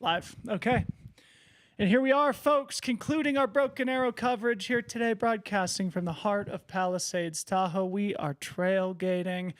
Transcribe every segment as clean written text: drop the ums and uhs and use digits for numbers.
Live. Okay. And here we are, folks, concluding our Broken Arrow coverage here today, broadcasting from the heart of Palisades, Tahoe. We are trailgating,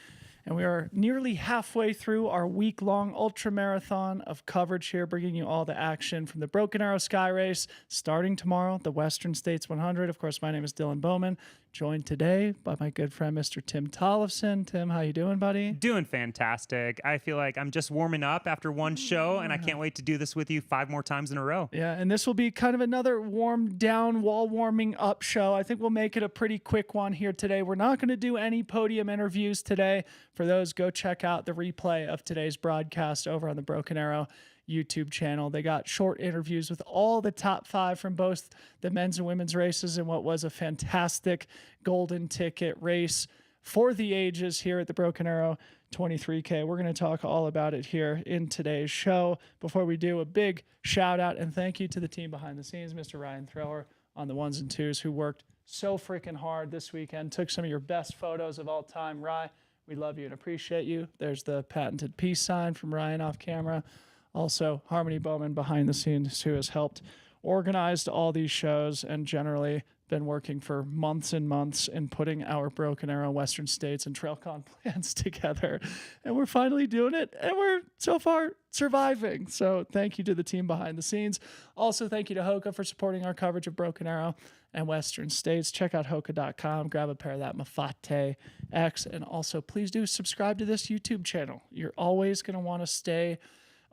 and we are nearly halfway through our week-long ultra-marathon of coverage here, bringing you all the action from the Broken Arrow Skyrace, starting tomorrow, the Western States 100. Of course, my name is Dylan Bowman, joined today by my good friend, Mr. Tim Tollefson. Tim, how you doing, buddy? Doing fantastic. I feel like I'm just warming up after one show, and I can't wait to do this with you 5 more times in a row. Yeah, and this will be kind of another warm down, wall warming up show. I think we'll make it a pretty quick one here today. We're not going to do any podium interviews today. For those, go check out the replay of today's broadcast over on the Broken Arrow YouTube channel. They got short interviews with all the top 5 from both the men's and women's races in what was a fantastic golden ticket race for the ages here at the Broken Arrow 23K. We're going to talk all about it here in today's show. Before we do, a big shout out and thank you to the team behind the scenes, Mr. Ryan Thrower on the 1s and 2s, who worked so freaking hard this weekend, took some of your best photos of all time. Ryan, we love you and appreciate you. There's the patented peace sign from Ryan off camera. Also, Harmony Bowman behind the scenes, who has helped organize all these shows and generally been working for months and months in putting our Broken Arrow Western States and TrailCon plans together. And we're finally doing it, and we're so far surviving. So thank you to the team behind the scenes. Also, thank you to Hoka for supporting our coverage of Broken Arrow and Western States. Check out Hoka.com, grab a pair of that Mafate X, and also please do subscribe to this YouTube channel. You're always going to want to stay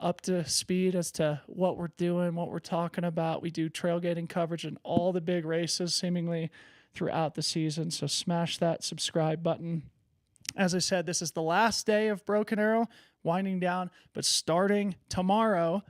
up to speed as to what we're doing, what we're talking about. We do trailgating coverage in all the big races seemingly throughout the season. So smash that subscribe button. As I said, this is the last day of Broken Arrow, winding down, but starting tomorrow,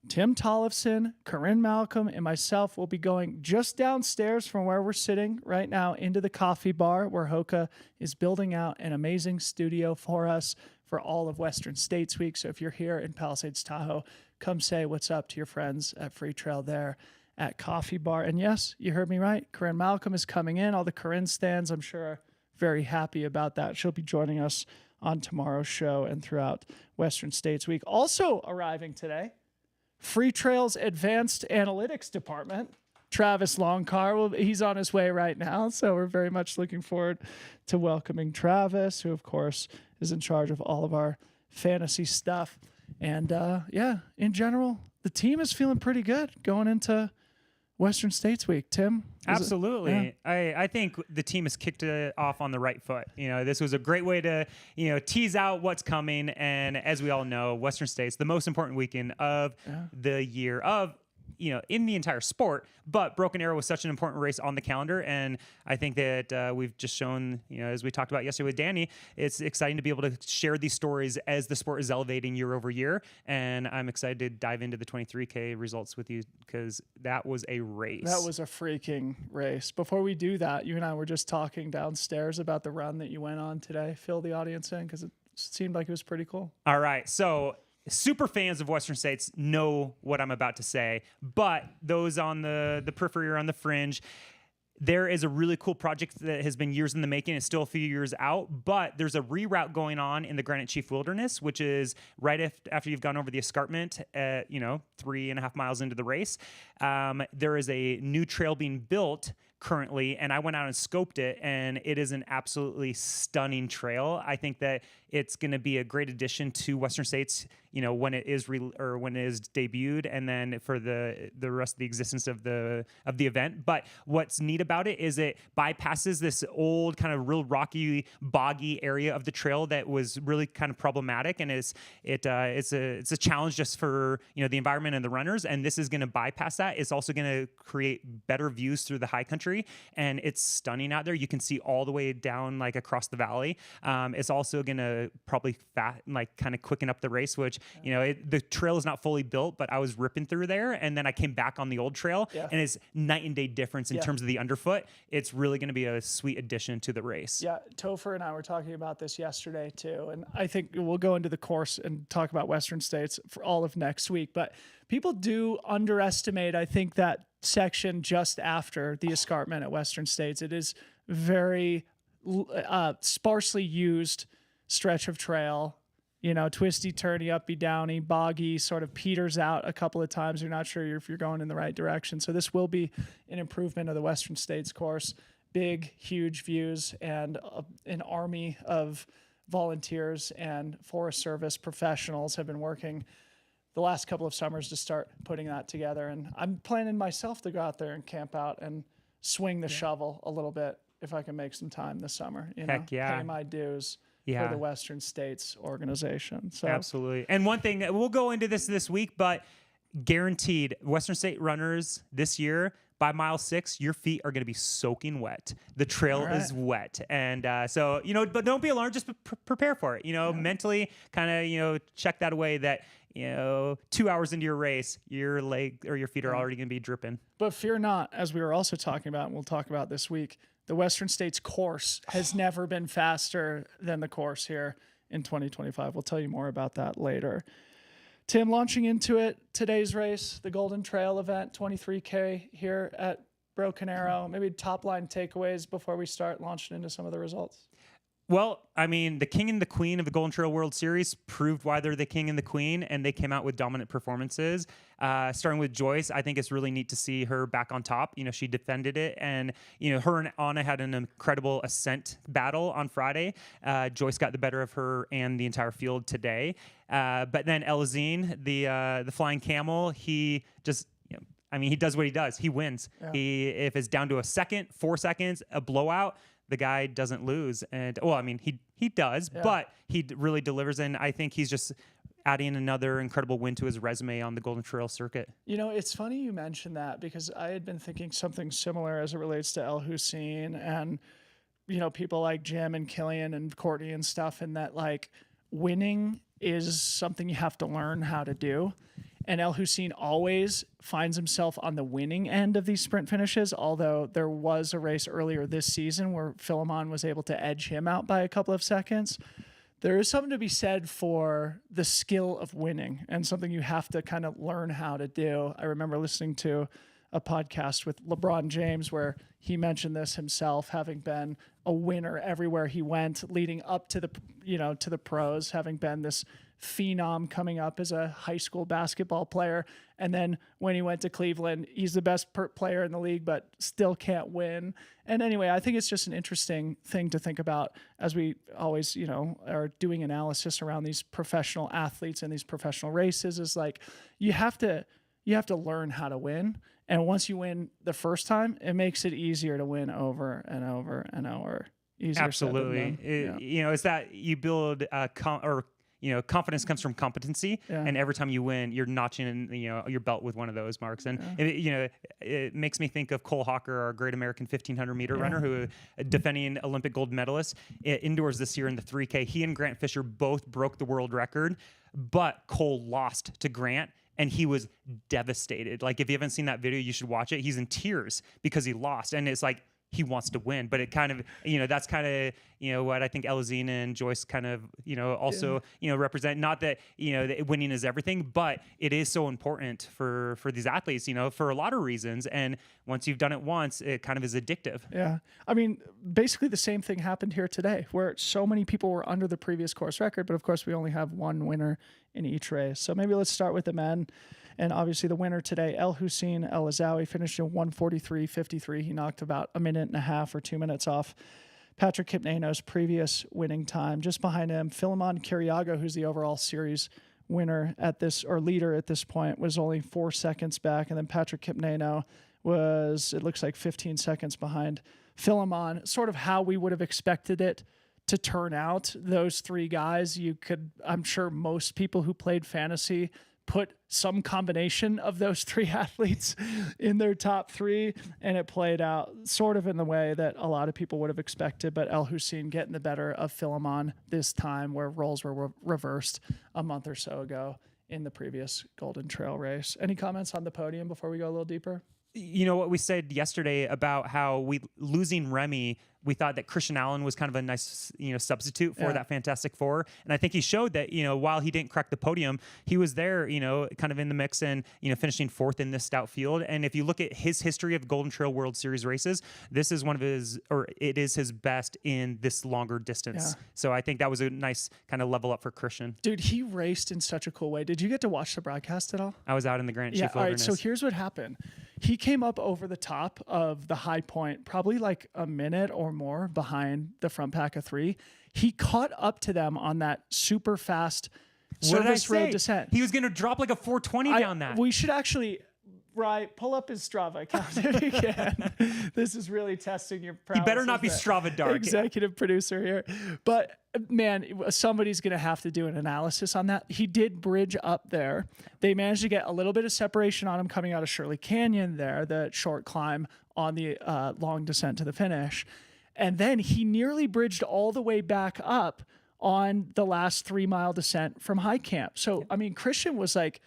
Tim Tollefson, Corinne Malcolm, and myself will be going just downstairs from where we're sitting right now into the coffee bar where Hoka is building out an amazing studio for us for all of Western States Week. So if you're here in Palisades, Tahoe, come say what's up to your friends at Freetrail there at Coffee Bar. And yes, you heard me right. Corinne Malcolm is coming in. All the Corinne stands, I'm sure, are very happy about that. She'll be joining us on tomorrow's show and throughout Western States Week. Also arriving today, Freetrail's Advanced Analytics Department, Travis Longcar. Well, he's on his way right now, so we're very much looking forward to welcoming Travis, who, of course, is in charge of all of our fantasy stuff. And, yeah, in general, the team is feeling pretty good going into Western States Week. Tim? Absolutely. I think the team has kicked it off on the right foot. You know, this was a great way to, tease out what's coming. And as we all know, Western States, the most important weekend of the year in the entire sport, but Broken Arrow was such an important race on the calendar. And I think that we've just shown, as we talked about yesterday with Danny, it's exciting to be able to share these stories as the sport is elevating year over year. And I'm excited to dive into the 23K results with you because that was a race. That was a freaking race. Before we do that, you and I were just talking downstairs about the run that you went on today. Fill the audience in because it seemed like it was pretty cool. All right. So super fans of Western States know what I'm about to say, but those on the periphery or on the fringe, there is a really cool project that has been years in the making. It's still a few years out, but there's a reroute going on in the Granite Chief Wilderness, which is right after you've gone over the escarpment at, 3.5 miles into the race. There is a new trail being built currently, and I went out and scoped it, and it is an absolutely stunning trail. I think that it's going to be a great addition to Western States, when it is when it is debuted, and then for the rest of the existence of the event. But what's neat about it is it bypasses this old kind of real rocky, boggy area of the trail that was really kind of problematic, and it's a challenge just for the environment and the runners. And this is going to bypass that. It's also going to create better views through the high country, and it's stunning out there. You can see all the way down across the valley. It's also going to probably kind of quicken up the race, which the trail is not fully built, but I was ripping through there, and then I came back on the old trail, and it's night and day difference in terms of the underfoot. It's really going to be a sweet addition to the race. Yeah, Topher and I were talking about this yesterday too, and I think we'll go into the course and talk about Western States for all of next week, but people do underestimate, I think, that section just after the escarpment at Western States. It is very sparsely used stretch of trail. twisty, turny, uppy, downy, boggy, sort of peters out a couple of times. You're not sure if you're going in the right direction. So this will be an improvement of the Western States course. Big, huge views and an army of volunteers and Forest Service professionals have been working the last couple of summers to start putting that together. And I'm planning myself to go out there and camp out and swing the shovel a little bit if I can make some time this summer. Heck yeah. Pay my dues for the Western States organization. So absolutely. And one thing, we'll go into this week, but guaranteed Western State runners this year, by mile 6, your feet are going to be soaking wet. The trail is wet. And so, but don't be alarmed. Just prepare for it. Mentally kind of, check that away that, 2 hours into your race, your leg or your feet are already going to be dripping. But fear not, as we were also talking about, and we'll talk about this week, the Western States course has never been faster than the course here in 2025. We'll tell you more about that later. Tim, launching into it, today's race, the Golden Trail event, 23K here at Broken Arrow. Maybe top line takeaways before we start launching into some of the results. Well, I mean, the king and the queen of the Golden Trail World Series proved why they're the king and the queen, and they came out with dominant performances. Starting with Joyce, I think it's really neat to see her back on top. She defended it, and, her and Anna had an incredible ascent battle on Friday. Joyce got the better of her and the entire field today. But then Elazine, the flying camel, he just... he does what he does. He wins. Yeah. If it's down to a second, 4 seconds, a blowout, the guy doesn't lose. And he does, but he really delivers. And I think he's just adding another incredible win to his resume on the Golden Trail circuit. It's funny you mentioned that because I had been thinking something similar as it relates to El Hussein and, people like Jim and Killian and Courtney and stuff. And that winning is something you have to learn how to do. And El Hussein always finds himself on the winning end of these sprint finishes, although there was a race earlier this season where Philemon was able to edge him out by a couple of seconds. There is something to be said for the skill of winning and something you have to kind of learn how to do. I remember listening to a podcast with LeBron James where he mentioned this himself, having been a winner everywhere he went, leading up to the pros, having been this phenom coming up as a high school basketball player. And then when he went to Cleveland, he's the best player in the league, but still can't win. And anyway, I think it's just an interesting thing to think about as we always, are doing analysis around these professional athletes and these professional races is you have to learn how to win. And once you win the first time, it makes it easier to win over and over and over. Easier. Absolutely. It's that you build confidence comes from competency, and every time you win, you're notching in, your belt with one of those marks. And it makes me think of Cole Hawker, our great American 1500 meter runner, who defending Olympic gold medalist indoors this year in the 3K. He and Grant Fisher both broke the world record, but Cole lost to Grant. And he was devastated. If you haven't seen that video, you should watch it. He's in tears because he lost. And it's he wants to win, but it kind of, that's kind of, what I think Elazine and Joyce kind of, also, represent. Not that, that winning is everything, but it is so important for these athletes, for a lot of reasons. And once you've done it once, it kind of is addictive. Yeah. Basically the same thing happened here today where so many people were under the previous course record, but of course we only have one winner in each race. So maybe let's start with the men. And obviously the winner today, El Hussein El Azawi, finished in 1:43.53. He knocked about a minute and a half or 2 minutes off Patrick Kipnano's previous winning time. Just behind him, Philemon Kiriago, who's the overall series winner leader at this point, was only 4 seconds back. And then Patrick Kipnano was, it looks like 15 seconds behind Philemon, sort of how we would have expected it to turn out. Those three guys, I'm sure most people who played fantasy put some combination of those three athletes in their top three, and it played out sort of in the way that a lot of people would have expected, but El Hussein getting the better of Philemon this time, where roles were reversed a month or so ago in the previous Golden Trail race. Any comments on the podium before we go a little deeper? you know what we said yesterday about how losing Remy, we thought that Christian Allen was kind of a nice, substitute for that Fantastic Four. And I think he showed that, while he didn't crack the podium, he was there, kind of in the mix and, finishing fourth in this stout field. And if you look at his history of Golden Trail World Series races, this is it is his best in this longer distance. Yeah. So I think that was a nice kind of level up for Christian. Dude, he raced in such a cool way. Did you get to watch the broadcast at all? I was out in the Grand Chief All right, Wilderness. so here's what happened. He came up over the top of the high point, probably like a minute or more behind the front pack of 3. He caught up to them on that super fast service road descent. He was going to drop like a 420 down that. We should actually, pull up his Strava account if you can. This is really testing your prowess. He better not be as the Strava dark. executive producer here. But man, somebody's going to have to do an analysis on that. He did bridge up there. They managed to get a little bit of separation on him coming out of Shirley Canyon there, the short climb on the long descent to the finish. And then he nearly bridged all the way back up on the last 3-mile descent from high camp. So, I mean, Christian was like,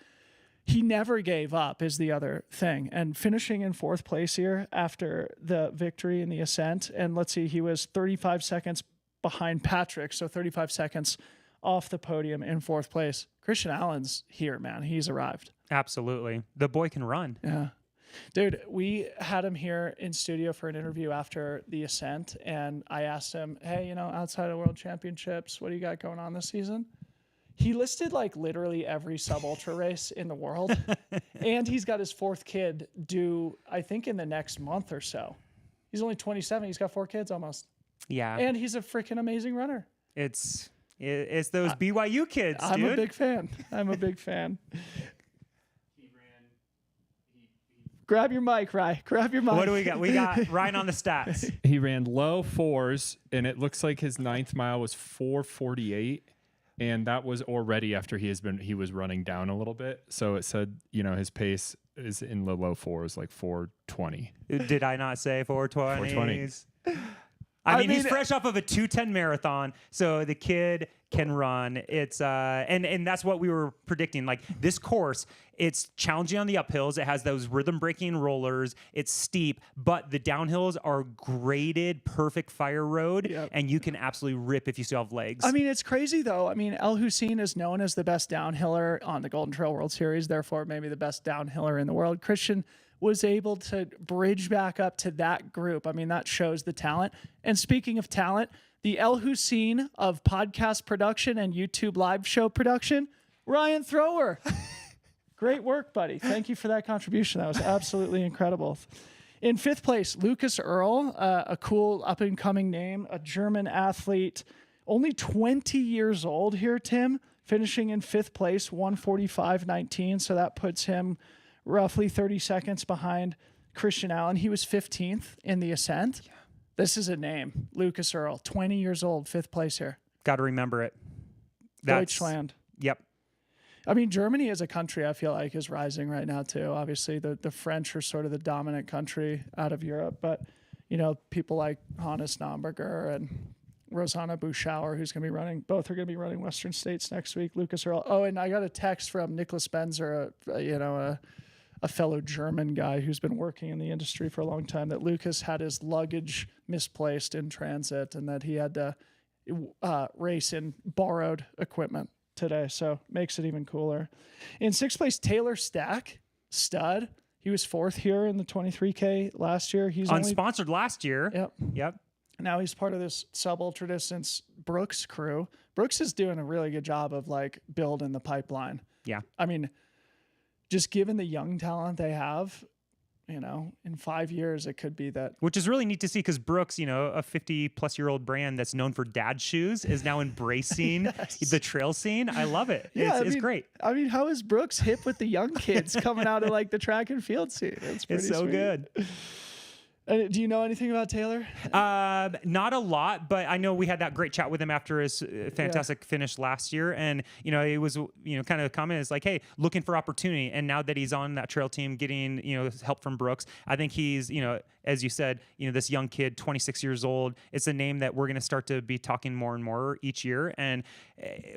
he never gave up is the other thing. And finishing in 4th place here after the victory in the ascent. And let's see, he was 35 seconds behind Patrick. So 35 seconds off the podium in 4th place. Christian Allen's here, man. He's arrived. Absolutely. The boy can run. Yeah. Dude, we had him here in studio for an interview after the ascent. And I asked him, hey, outside of World Championships, what do you got going on this season? He listed like literally every sub-ultra race in the world. And he's got his 4th kid due, I think, in the next month or so. He's only 27. He's got 4 kids almost. Yeah. And he's a freaking amazing runner. It's those BYU kids, I'm dude. a big fan. I'm a big fan. Grab your mic, Rye. Grab your mic. What do we got? We got Ryan on the stats. He ran low 4s, and it looks like his 9th mile was 4:48. And that was already after he was running down a little bit. So it said, his pace is in the low 4s, like 4:20. Did I not say 420? 4:20. I mean, he's fresh off of a 2:10 marathon, so the kid can run. It's and that's what we were predicting. Like this course, it's challenging on the uphills. It has those rhythm breaking rollers. It's steep, but the downhills are graded, perfect fire road, and you can absolutely rip if you still have legs. I mean, it's crazy though. I mean, El Hussein is known as the best downhiller on the Golden Trail World Series, therefore maybe the best downhiller in the world. Christian was able to bridge back up to that group. I mean, that shows the talent. And speaking of talent, the El Hussein of podcast production and YouTube live show production, Ryan Thrower. Great work, buddy. Thank you for that contribution. That was absolutely incredible. In 5th place, Lucas Earl, a cool up-and-coming name, a German athlete, only 20 years old here, Tim, finishing in 5th place, 1:45.19. So that puts him roughly 30 seconds behind Christian Allen. He was 15th in the ascent. Yeah. This is a name, Lucas Earl, 20 years old, 5th place here. Got to remember it. Deutschland. Yep. I mean, Germany as a country, I feel like, is rising right now, too. Obviously, the French are sort of the dominant country out of Europe. But, people like Hannes Naumburger and Rosanna Buschauer, who's going to be running, both are going to be running Western States next week. Lucas Earl. Oh, and I got a text from Nicholas Benzer, a fellow German guy who's been working in the industry for a long time, that Lucas had his luggage misplaced in transit and that he had to race in borrowed equipment today. So makes it even cooler. In 6th place, Taylor Stack, stud. He was 4th here in the 23K last year. He's unsponsored last year. Yep. Now he's part of this sub-ultra distance Brooks crew. Brooks is doing a really good job of like building the pipeline. Yeah. I mean, just given the young talent they have, in 5 years, it could be that. Which is really neat to see because Brooks, a 50-plus-year-old brand that's known for dad shoes is now embracing the trail scene. I love it. Yeah, it's great. I mean, how is Brooks hip with the young kids coming out of like the track and field scene? It's so sweet. Good. Do you know anything about Taylor? Not a lot, but I know we had that great chat with him after his fantastic finish last year. And, it was, kind of a comment is like, hey, looking for opportunity. And now that he's on that trail team getting, help from Brooks, I think he's, as you said, this young kid, 26 years old, it's a name that we're going to start to be talking more and more each year. And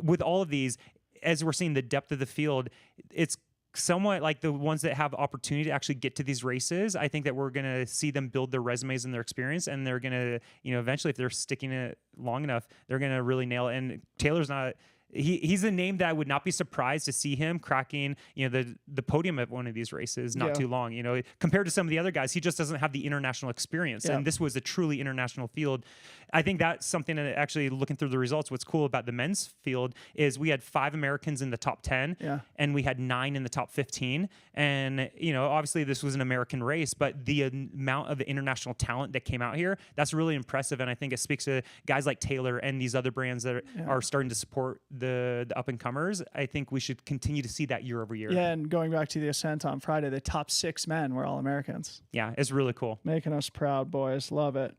with all of these, as we're seeing the depth of the field, it's somewhat like the ones that have opportunity to actually get to these races. I think that we're going to see them build their resumes and their experience, and they're going to, eventually, if they're sticking it long enough, they're going to really nail it. And Taylor's not. He's a name that I would not be surprised to see him cracking, the podium at one of these races not too long. Compared to some of the other guys, he just doesn't have the international experience. And this was a truly international field. I think that's something that actually looking through the results, what's cool about the men's field is we had 5 Americans in the top 10 and we had 9 in the top 15. And, obviously this was an American race, but the amount of international talent that came out here, that's really impressive. And I think it speaks to guys like Taylor and these other brands that are starting to support the up and comers. I think we should continue to see that year over year. Yeah, and going back to the Ascent on Friday, the top 6 men were all Americans. Yeah, it's really cool. Making us proud, boys. Love it.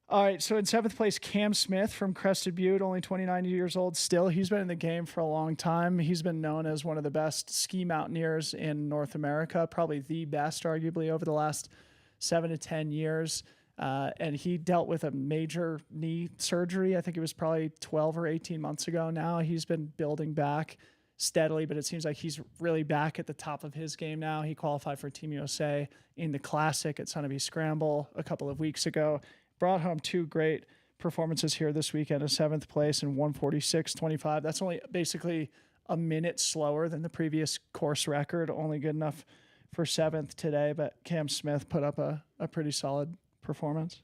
All right, so in 7th place, Cam Smith from Crested Butte, only 29 years old still. He's been in the game for a long time. He's been known as one of the best ski mountaineers in North America, probably the best, arguably, over the last 7 to 10 years. And he dealt with a major knee surgery. I think it was probably 12 or 18 months ago now. He's been building back steadily, but it seems like he's really back at the top of his game now. He qualified for Team USA in the Classic at Sunapee Scramble a couple of weeks ago. Brought home 2 great performances here this weekend, a 7th place and 1:46.25. That's only basically a minute slower than the previous course record, only good enough for 7th today, but Cam Smith put up a pretty solid performance.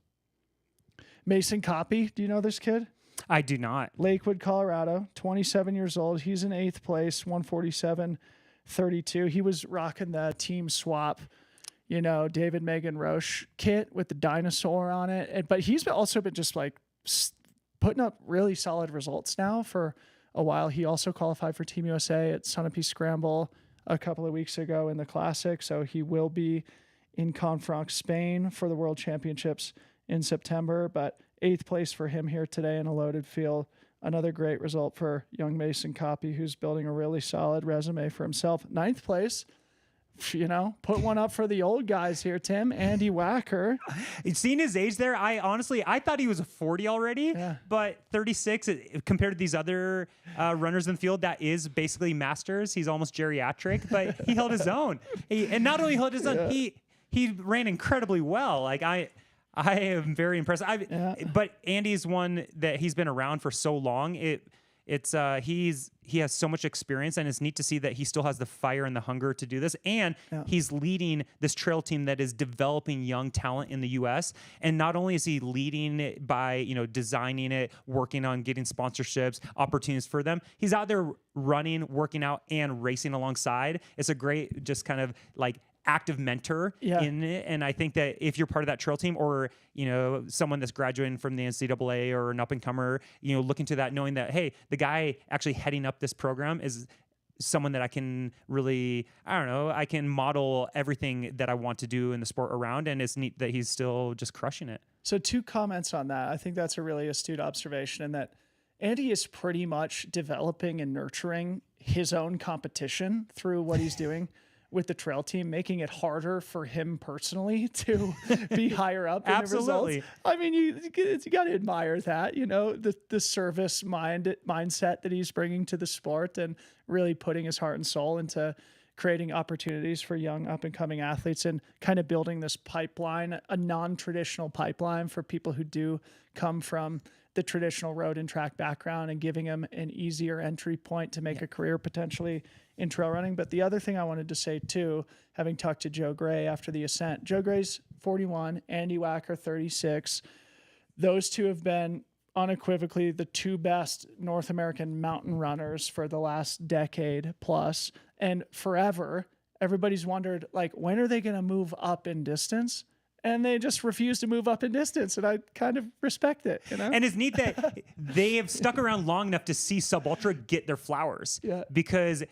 Mason Copy, do you know this kid? I do not. Lakewood, Colorado, 27 years old. He's in 8th place, 1:47.32. He was rocking the team swap, David Megan Roche kit with the dinosaur on it. But he's also been just like putting up really solid results now for a while. He also qualified for Team USA at Sunapee Scramble a couple of weeks ago in the Classic. So he will be in Confranc, Spain for the World Championships in September. But 8th place for him here today in a loaded field. Another great result for young Mason Copy, who's building a really solid resume for himself. 9th place. Put one up for the old guys here, Tim. Andy Wacker. Seeing his age there, I thought he was a 40 already, but 36 compared to these other runners in the field, that is basically masters. He's almost geriatric, but he held his own. And not only held his own, he ran incredibly well. Like I am very impressed. But Andy's one that he's been around for so long. He has so much experience, and it's neat to see that he still has the fire and the hunger to do this. And he's leading this trail team that is developing young talent in the U.S. And not only is he leading it by designing it, working on getting sponsorships, opportunities for them, he's out there running, working out, and racing alongside. It's a great just kind of like active mentor in it. And I think that if you're part of that trail team or, someone that's graduating from the NCAA or an up and comer, looking to that, knowing that, hey, the guy actually heading up this program is someone that I can really, I can model everything that I want to do in the sport around. And it's neat that he's still just crushing it. So 2 comments on that. I think that's a really astute observation, and that Andy is pretty much developing and nurturing his own competition through what he's doing with the trail team, making it harder for him personally to be higher up in Absolutely. the results. I mean, you got to admire that, the service mindset that he's bringing to the sport and really putting his heart and soul into creating opportunities for young up and coming athletes and kind of building this pipeline, a non-traditional pipeline for people who do come from the traditional road and track background and giving them an easier entry point to make a career potentially in trail running. But the other thing I wanted to say too, having talked to Joe Gray after the Ascent, Joe Gray's 41, Andy Wacker 36. Those two have been unequivocally the 2 best North American mountain runners for the last decade plus. And forever, everybody's wondered, like, when are they going to move up in distance? And they just refuse to move up in distance, and I kind of respect it. And it's neat that they have stuck around long enough to see Sub Ultra get their flowers. Because,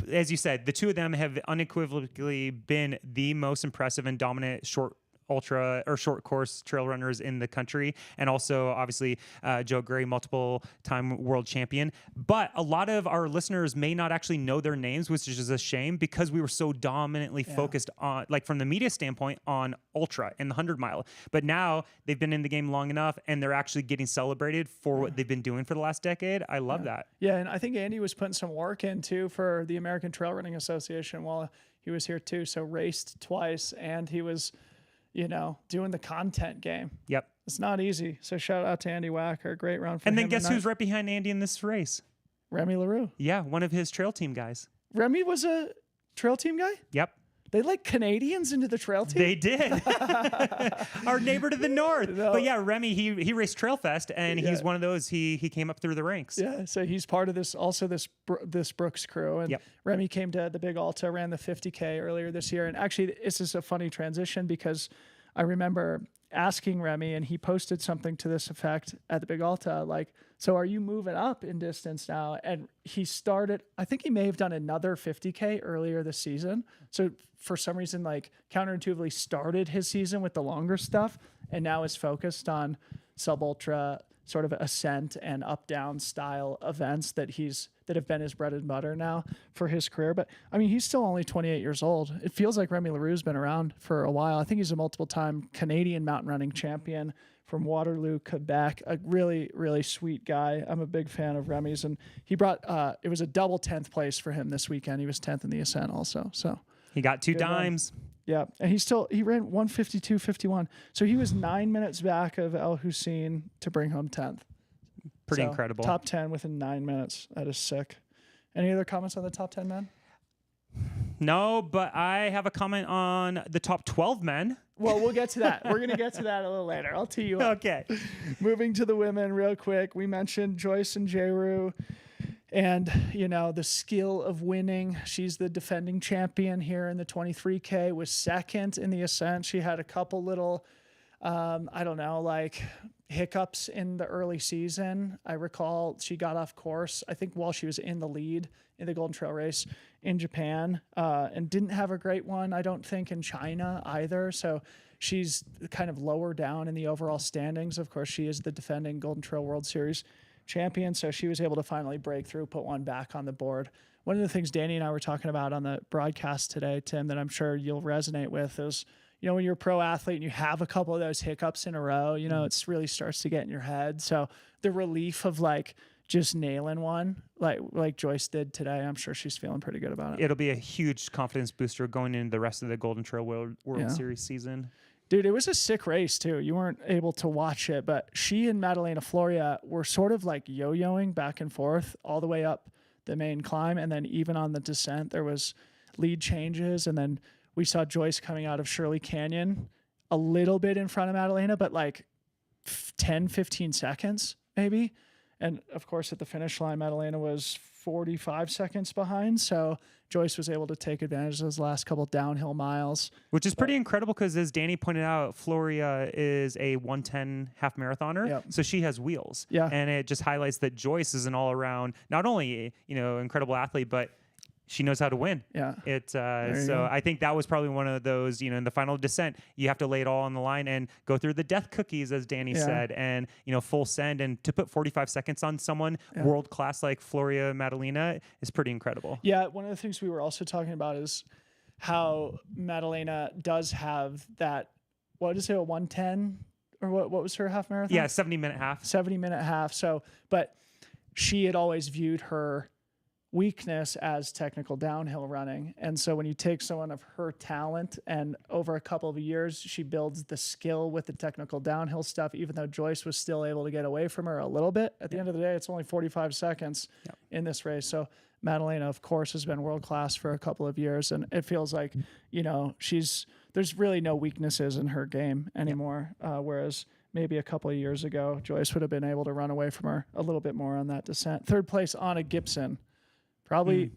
as you said, the 2 of them have unequivocally been the most impressive and dominant short ultra or short course trail runners in the country, and also obviously Joe Gray, multiple time world champion. But a lot of our listeners may not actually know their names, which is a shame because we were so dominantly focused on, like from the media standpoint, on ultra and the 100-mile. But now they've been in the game long enough and they're actually getting celebrated for what they've been doing for the last decade. I love that. Yeah, and I think Andy was putting some work in too for the American Trail Running Association while he was here too. So raced twice, and he was, doing the content game. Yep. It's not easy. So shout out to Andy Wacker. Great round for him. And then guess who's right behind Andy in this race? Remy LaRue. Yeah, one of his trail team guys. Remy was a trail team guy? Yep. They let Canadians into the trail team? They did. Our neighbor to the north. No. But yeah, Remy, he raced Trail Fest, and he's one of those. He came up through the ranks. Yeah, so he's part of this Brooks crew. And Remy came to the Big Alta, ran the 50K earlier this year. And actually, this is a funny transition because I remember asking Remy, and he posted something to this effect at the Big Alta, like, so are you moving up in distance now? And he started, I think he may have done another 50K earlier this season. So for some reason, like counterintuitively started his season with the longer stuff and now is focused on sub-ultra sort of ascent and up-down style events that have been his bread and butter now for his career. But I mean, he's still only 28 years old. It feels like Remy LaRue's been around for a while. I think he's a multiple-time Canadian mountain running champion from Waterloo, Quebec. A really, really sweet guy. I'm a big fan of Remy's, and he brought it was a double 10th place for him this weekend. He was 10th in the ascent also. So he got 2 dimes. Yeah, and he ran 1:52.51. So he was 9 minutes back of El Hussein to bring home 10th. Pretty incredible. Top 10 within 9 minutes. That is sick. Any other comments on the top 10 men? No, but I have a comment on the top 12 men. Well, we'll get to that. We're going to get to that a little later. I'll tee you up. Okay. Moving to the women real quick. We mentioned Joyce and Jeru and, the skill of winning. She's the defending champion here in the 23K, was second in the ascent. She had a couple little, hiccups in the early season. I recall she got off course, I think while she was in the lead in the Golden Trail race in Japan, and didn't have a great one, I don't think, in China either. So she's kind of lower down in the overall standings. Of course, she is the defending Golden Trail World Series champion, so she was able to finally break through, put one back on the board. One of the things Danny and I were talking about on the broadcast today, Tim, that I'm sure you'll resonate with is, when you're a pro athlete and you have a couple of those hiccups in a row, it really starts to get in your head. So the relief of just nailing one like Joyce did today, I'm sure she's feeling pretty good about it. It'll be a huge confidence booster going into the rest of the Golden Trail World Series season. Dude, it was a sick race too. You weren't able to watch it, but she and Madalena Floria were sort of like yo-yoing back and forth all the way up the main climb. And then even on the descent, there was lead changes. And then we saw Joyce coming out of Shirley Canyon a little bit in front of Madalena, but 10, 15 seconds maybe. And of course, at the finish line, Madalena was 45 seconds behind. So Joyce was able to take advantage of those last couple downhill miles. Which is pretty incredible because, as Danny pointed out, Floria is a 1:10 half marathoner. Yep. So she has wheels. Yeah. And it just highlights that Joyce is an all around, not only, incredible athlete, but she knows how to win. Yeah. So I think that was probably one of those, in the final descent, you have to lay it all on the line and go through the death cookies, as Danny said, and, full send. And to put 45 seconds on someone world class like Floria Madalena is pretty incredible. Yeah. One of the things we were also talking about is how Madalena does have that, what is it, a 1:10 or what was her half marathon? Yeah. 70-minute half. 70-minute half. So, but she had always viewed her weakness as technical downhill running. And so when you take someone of her talent and over a couple of years, she builds the skill with the technical downhill stuff, even though Joyce was still able to get away from her a little bit. At the end of the day, it's only 45 seconds in this race. So Madalena, of course, has been world-class for a couple of years. And it feels like, there's really no weaknesses in her game anymore. Whereas maybe a couple of years ago, Joyce would have been able to run away from her a little bit more on that descent. Third place, Anna Gibson. Probably,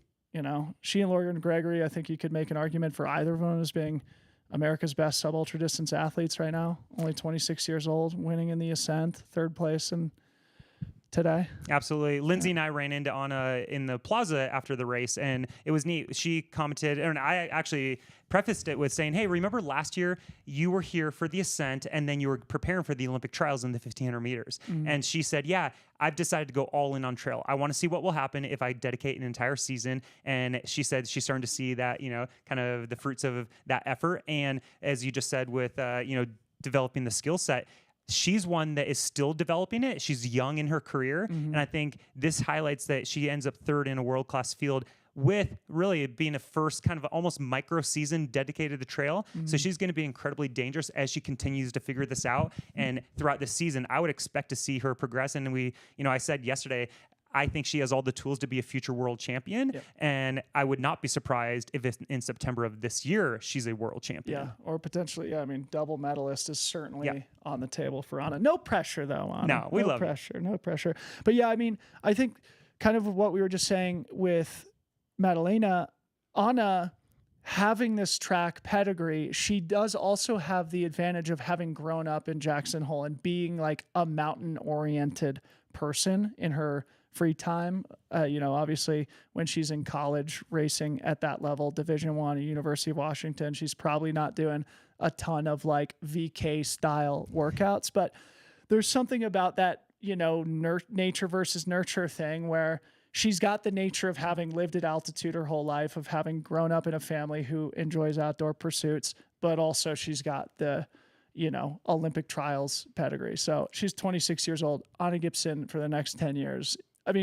she and Logan Gregory, I think you could make an argument for either of them as being America's best sub-ultra distance athletes right now. Only 26 years old, winning in the ascent, third place in today. Absolutely. Lindsay and I ran into Anna in the plaza after the race, and it was neat. She commented, and I actually prefaced it with saying, hey, remember last year you were here for the ascent and then you were preparing for the Olympic trials in the 1,500 meters. And she said, yeah, I've decided to go all in on trail. I want to see what will happen if I dedicate an entire season. And she said she's starting to see that, kind of the fruits of that effort. And as you just said with, developing the skill set, she's one that is still developing it. She's young in her career. And I think this highlights that she ends up third in a world-class field with really being a first kind of almost micro season dedicated to trail. So she's going to be incredibly dangerous as she continues to figure this out. And throughout the season, I would expect to see her progress. And I said yesterday, I think she has all the tools to be a future world champion. Yep. And I would not be surprised if in September of this year, she's a world champion. Yeah, or potentially, double medalist is certainly on the table for Anna. No pressure, though, Anna. No, we love pressure. No pressure. But yeah, I think kind of what we were just saying with Madalena, Anna having this track pedigree, she does also have the advantage of having grown up in Jackson Hole and being like a mountain-oriented person in her free time. Obviously when she's in college racing at that level, Division I at University of Washington, she's probably not doing a ton of like VK style workouts, but there's something about that, nature versus nurture thing where she's got the nature of having lived at altitude her whole life, of having grown up in a family who enjoys outdoor pursuits, but also she's got the, Olympic trials pedigree. So she's 26 years old. Anna Gibson for the next 10 years.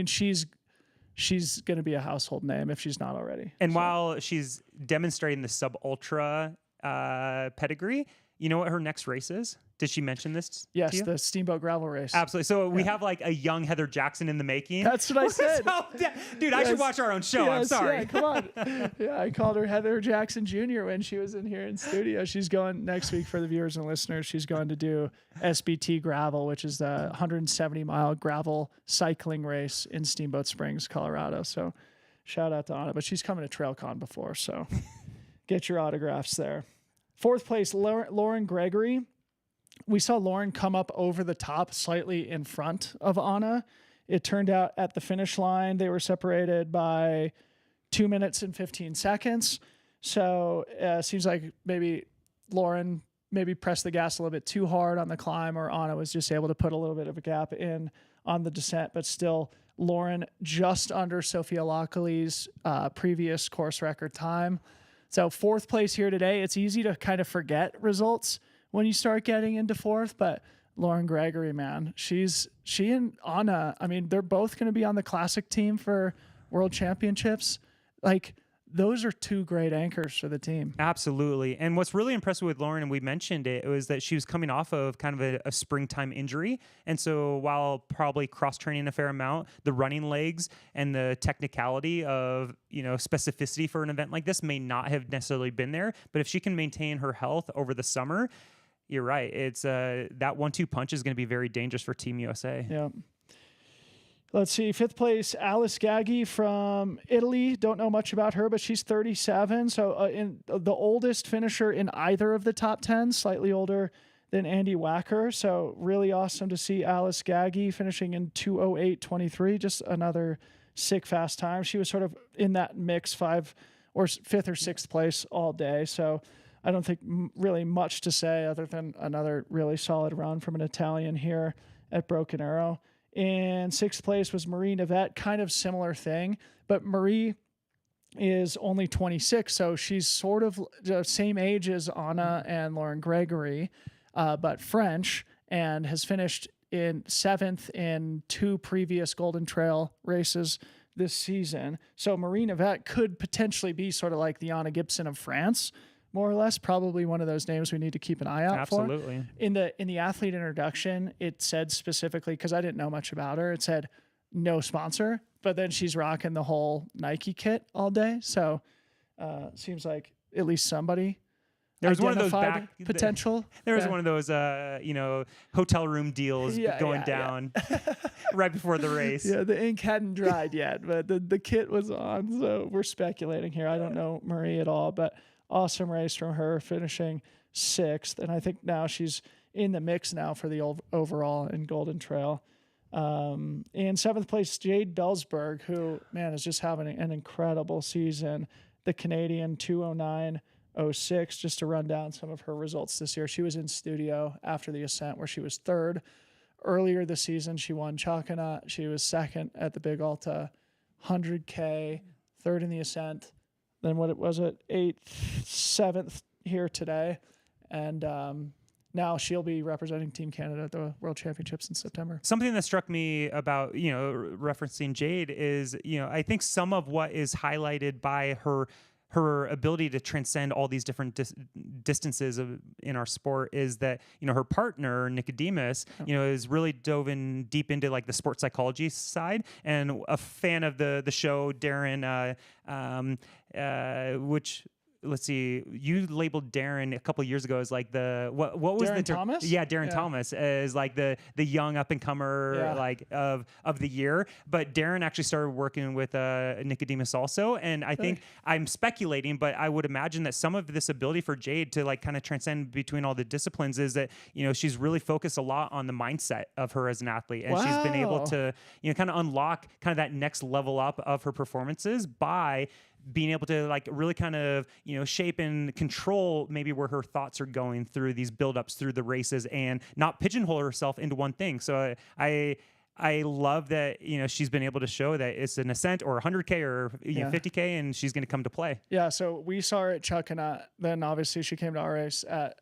She's going to be a household name if she's not already. And while she's demonstrating the sub-ultra pedigree, you know what her next race is? Did she mention this? Yes, the Steamboat Gravel Race. Absolutely. So we have like a young Heather Jackson in the making. That's what I said. Dude, I should watch our own show. I'm sorry. Yeah, come on. Yeah, I called her Heather Jackson Jr. when she was in here in studio. She's going next week for the viewers and listeners. She's going to do SBT Gravel, which is the 170-mile gravel cycling race in Steamboat Springs, Colorado. So shout out to Anna. But she's coming to TrailCon before, so get your autographs there. Fourth place, Lauren Gregory. We saw Lauren come up over the top slightly in front of Anna. It turned out at the finish line, they were separated by 2 minutes and 15 seconds. So it seems like maybe Lauren pressed the gas a little bit too hard on the climb, or Anna was just able to put a little bit of a gap in on the descent. But still, Lauren just under Sophia Locklee's previous course record time. So fourth place here today. It's easy to kind of forget results when you start getting into fourth, but Lauren Gregory, man, she and Anna, they're both going to be on the classic team for world championships. Like, those are two great anchors for the team. Absolutely. And what's really impressive with Lauren, and we mentioned it, was that she was coming off of kind of a springtime injury. And so while probably cross-training a fair amount, the running legs and the technicality of, specificity for an event like this may not have necessarily been there. But if she can maintain her health over the summer, you're right. It's that 1-2 punch is going to be very dangerous for Team USA. Yeah. Let's see. Fifth place, Alice Gaggi from Italy. Don't know much about her, but she's 37. So in the oldest finisher in either of the top 10, slightly older than Andy Wacker. So really awesome to see Alice Gaggi finishing in 2:08:23. Just another sick fast time. She was sort of in that mix, fifth or sixth place all day. So I don't think really much to say other than another really solid run from an Italian here at Broken Arrow. In sixth place was Marie Navette, kind of similar thing, but Marie is only 26, so she's sort of the same age as Anna and Lauren Gregory, but French, and has finished in seventh in 2 previous Golden Trail races this season. So Marie Navette could potentially be sort of like the Anna Gibson of France, more or less, probably one of those names we need to keep an eye out for. Absolutely. In the athlete introduction, it said specifically, because I didn't know much about her, it said no sponsor, but then she's rocking the whole Nike kit all day. So seems like at least somebody there was one of those potential. There was one of those hotel room deals going down right before the race. Yeah, the ink hadn't dried yet, but the kit was on. So we're speculating here. I don't know Marie at all, but awesome race from her, finishing 6th. And I think now she's in the mix now for the overall in Golden Trail. In seventh place, Jade Belsberg, who, man, is just having an incredible season. The Canadian 209.06, just to run down some of her results this year. She was in studio after the ascent where she was third. Earlier this season, she won Chalconut. She was second at the Big Alta, 100K, third in the ascent. Then what was it? 7th here today. And now she'll be representing Team Canada at the World Championships in September. Something that struck me about, referencing Jade is, I think some of what is highlighted by her ability to transcend all these different distances in our sport is that, her partner, Nicodemus, is really dove in deep into like the sports psychology side, and a fan of the show, Darren, which... Let's see. You labeled Darren a couple of years ago as like what was Darren Thomas? Yeah, Darren Thomas as like the young up and comer like of the year. But Darren actually started working with Nicodemus also, and I think I'm speculating, but I would imagine that some of this ability for Jade to like kind of transcend between all the disciplines is that she's really focused a lot on the mindset of her as an athlete, and she's been able to kind of unlock kind of that next level up of her performances by being able to like really kind of shape and control maybe where her thoughts are going through these buildups through the races, and not pigeonhole herself into one thing. So I love that she's been able to show that it's an ascent or 100K or 50K, and she's going to come to play. Yeah. So we saw her at Chalconut. Then obviously she came to our race at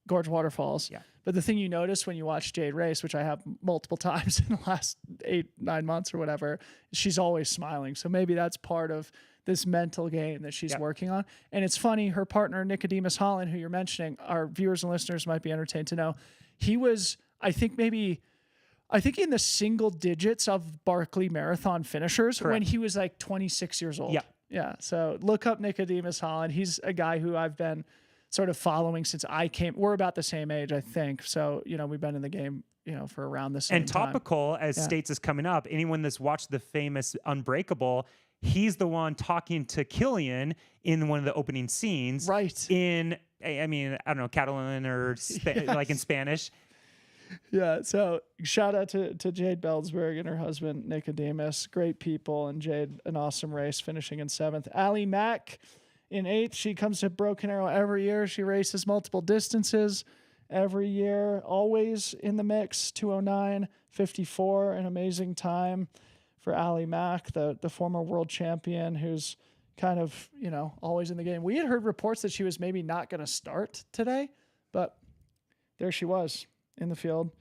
Gorge Waterfalls. Yeah. But the thing you notice when you watch Jade race, which I have multiple times in the last 8-9 months or whatever, she's always smiling. So maybe that's part of this mental game that she's working on. And it's funny, her partner, Nicodemus Holland, who you're mentioning, our viewers and listeners might be entertained to know, he was, I think in the single digits of Barkley Marathon finishers. Correct. When he was like 26 years old. Yeah. So look up Nicodemus Holland. He's a guy who I've been sort of following since I came. We're about the same age, I think. So, we've been in the game, for around the same time. And topical, as States is coming up, anyone that's watched the famous Unbreakable, he's the one talking to Killian in one of the opening scenes. Right. I don't know, Catalan or like in Spanish. Yeah. So shout out to Jade Belsberg and her husband, Nicodemus. Great people. And Jade, an awesome race, finishing in 7th. Allie Mack in 8th. She comes to Broken Arrow every year. She races multiple distances every year, always in the mix. 209.54, an amazing time for Allie Mack, the former world champion, who's kind of, always in the game. We had heard reports that she was maybe not going to start today, but there she was in the field.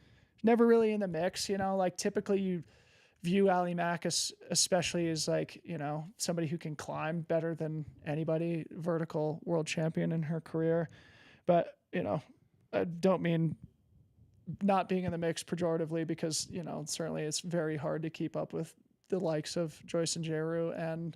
Never really in the mix, like typically you view Allie Mack especially as like, somebody who can climb better than anybody, vertical world champion in her career. But, I don't mean not being in the mix pejoratively, because, certainly it's very hard to keep up with the likes of Joyce and Jeru and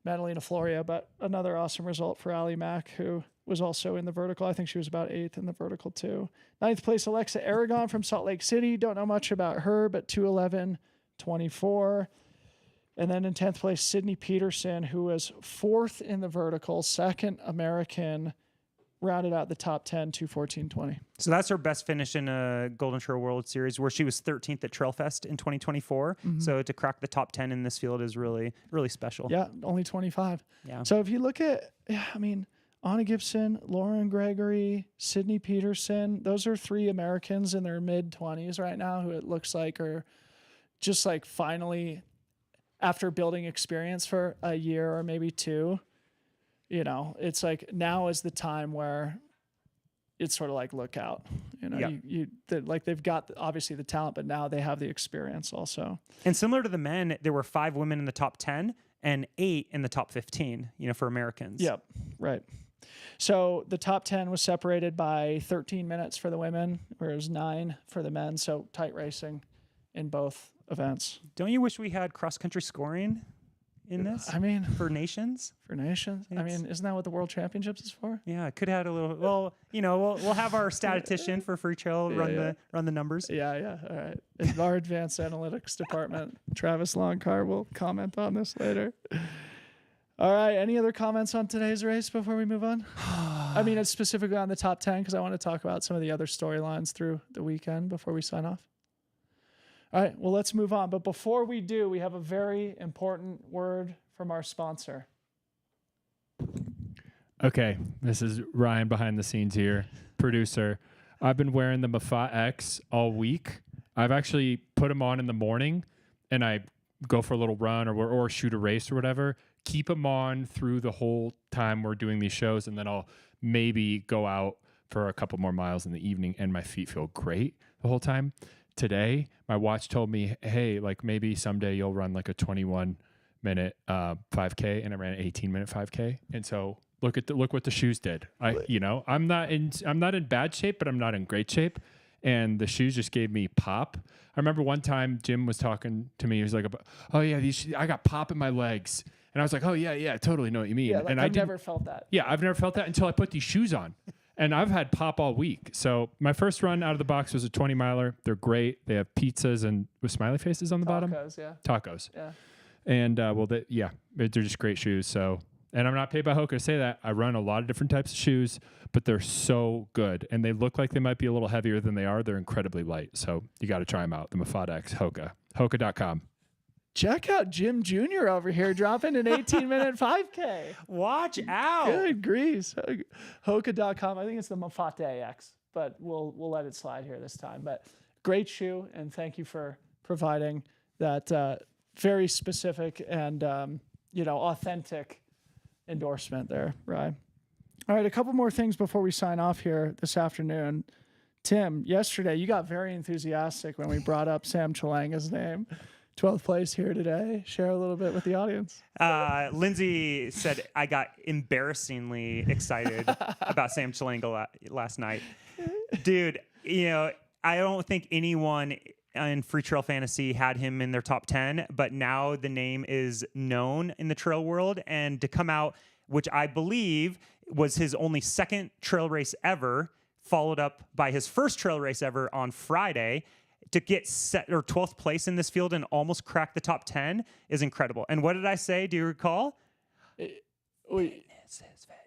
Madalena Floria, but another awesome result for Allie Mack, who was also in the vertical. I think she was about 8th in the vertical too. 9th place, Alexa Aragon from Salt Lake City. Don't know much about her, but 211.24. And then in 10th place, Sydney Peterson, who was 4th in the vertical, second American, rounded out the top 10, 214.20. So that's her best finish in a Golden Trail World Series, where she was 13th at Trailfest in 2024. Mm-hmm. So to crack the top 10 in this field is really, really special. Yeah, only 25. Yeah. So if you look at, Anna Gibson, Lauren Gregory, Sydney Peterson, those are 3 Americans in their mid-20s right now who it looks like are just like finally, after building experience for a year or maybe 2, it's like now is the time where it's sort of like, look out, they've got obviously the talent, but now they have the experience also. And similar to the men, there were 5 women in the top 10 and 8 in the top 15, for Americans. Yep. Right. So the top 10 was separated by 13 minutes for the women, whereas 9 for the men. So tight racing in both events. Don't you wish we had cross-country scoring in this? For nations? For nations? Isn't that what the World Championships is for? Yeah, it could have a little. Well, we'll have our statistician for Freetrail run the numbers. Yeah. All right. In our advanced analytics department, Travis Longcar will comment on this later. All right. Any other comments on today's race before we move on? It's specifically on the top 10, because I want to talk about some of the other storylines through the weekend before we sign off. All right, well, let's move on. But before we do, we have a very important word from our sponsor. Okay, this is Ryan behind the scenes here, producer. I've been wearing the Mafat X all week. I've actually put them on in the morning, and I go for a little run or shoot a race or whatever. Keep them on through the whole time we're doing these shows, and then I'll maybe go out for a couple more miles in the evening, and my feet feel great the whole time. Today, my watch told me, hey, like maybe someday you'll run like a 21-minute 5K, and I ran an 18-minute 5K. And so look what the shoes did. I'm not in bad shape, but I'm not in great shape. And the shoes just gave me pop. I remember one time Jim was talking to me. He was like, oh yeah, I got pop in my legs. And I was like, oh yeah, I totally know what you mean. Yeah, like and I've never felt that. Yeah, I've never felt that until I put these shoes on. And I've had pop all week. So my first run out of the box was a 20-miler. They're great. They have pizzas and with smiley faces on the bottom. Tacos. Yeah. And they're just great shoes. So, and I'm not paid by Hoka to say that. I run a lot of different types of shoes, but they're so good. And they look like they might be a little heavier than they are. They're incredibly light. So you got to try them out. The Mafat X Hoka. Hoka.com. Check out Jim Jr. over here dropping an 18-minute 5K. Watch out. Good grease. Hoka.com. I think it's the Mafate X, but we'll let it slide here this time. But great shoe, and thank you for providing that very specific and authentic endorsement there, Ryan. All right, a couple more things before we sign off here this afternoon. Tim, yesterday you got very enthusiastic when we brought up Sam Chalanga's name. 12th place here today. Share a little bit with the audience. Lindsay said I got embarrassingly excited about Sam Chalanga last night. Dude, I don't think anyone in Freetrail Fantasy had him in their top 10, but now the name is known in the trail world. And to come out, which I believe was his only second trail race ever, followed up by his first trail race ever on Friday, to get 12th place in this field and almost crack the top 10 is incredible. And what did I say? Do you recall?